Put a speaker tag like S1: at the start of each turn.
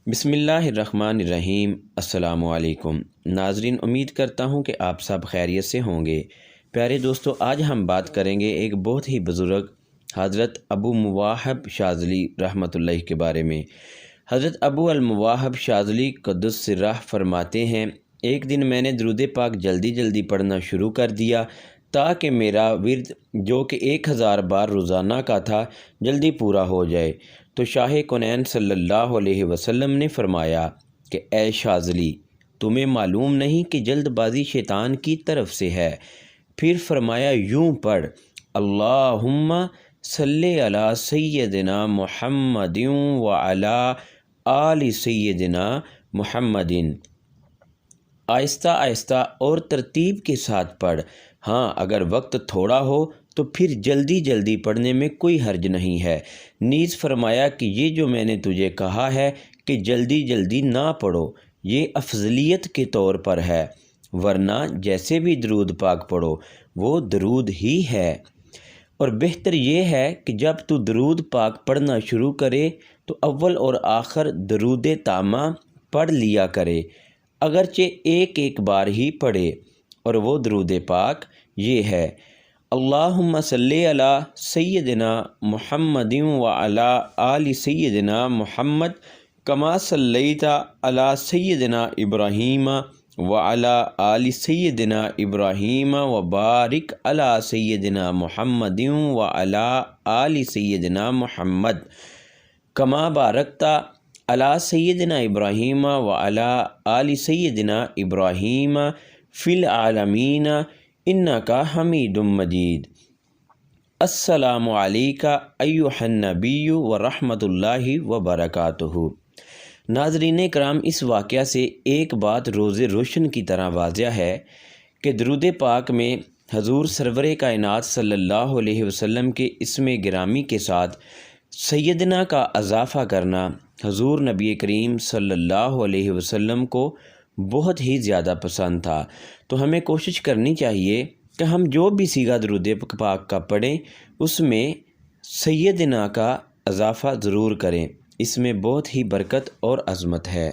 S1: بسم اللہ الرحمن الرحیم۔ السلام علیکم ناظرین، امید کرتا ہوں کہ آپ سب خیریت سے ہوں گے۔ پیارے دوستو، آج ہم بات کریں گے ایک بہت ہی بزرگ حضرت ابو مواہب شاذلی رحمۃ اللہ کے بارے میں۔ حضرت ابو المواہب شاذلی قدس سرہ فرماتے ہیں، ایک دن میں نے درود پاک جلدی جلدی پڑھنا شروع کر دیا تاکہ میرا ورد جو کہ 1000 بار روزانہ کا تھا جلدی پورا ہو جائے۔ تو شاہ کونین صلی اللہ علیہ وسلم نے فرمایا کہ اے شاذلی، تمہیں معلوم نہیں کہ جلد بازی شیطان کی طرف سے ہے؟ پھر فرمایا یوں پڑھ، اللہم صلی علی سیدنا محمد وعلی آل سیدنا محمد۔ آہستہ آہستہ اور ترتیب کے ساتھ پڑھ۔ ہاں، اگر وقت تھوڑا ہو تو پھر جلدی جلدی پڑھنے میں کوئی حرج نہیں ہے۔ نیز فرمایا کہ یہ جو میں نے تجھے کہا ہے کہ جلدی جلدی نہ پڑھو، یہ افضلیت کے طور پر ہے، ورنہ جیسے بھی درود پاک پڑھو وہ درود ہی ہے۔ اور بہتر یہ ہے کہ جب تو درود پاک پڑھنا شروع کرے تو اول اور آخر درود تامہ پڑھ لیا کرے، اگرچہ ایک بار ہی پڑھے، اور وہ درود پاک یہ ہے، اللہم صلی علی سیدنا محمد وعلی آل سیدنا محمد کما صلیت علی سیدنا ابراہیم وعلی آل سیدنا ابراہیم وبارک علی سیدنا محمد وعلی آل سیدنا محمد کما بارکت علی سیدنا ابراہیم وعلی آل سیدنا ابراہیم فی العالمین انک حمید مجید۔ السلام علیکہ ایھا النبی ورحمۃ اللہ وبرکاتہ۔ ناظرین کرام، اس واقعہ سے ایک بات روز روشن کی طرح واضح ہے کہ درود پاک میں حضور سرور کائنات صلی اللہ علیہ وسلم کے اسم گرامی کے ساتھ سیدنا کا اضافہ کرنا حضور نبی کریم صلی اللہ علیہ وسلم کو بہت ہی زیادہ پسند تھا۔ تو ہمیں کوشش کرنی چاہیے کہ ہم جو بھی صیغہ درود پاک کا پڑھیں اس میں سیدنا کا اضافہ ضرور کریں، اس میں بہت ہی برکت اور عظمت ہے۔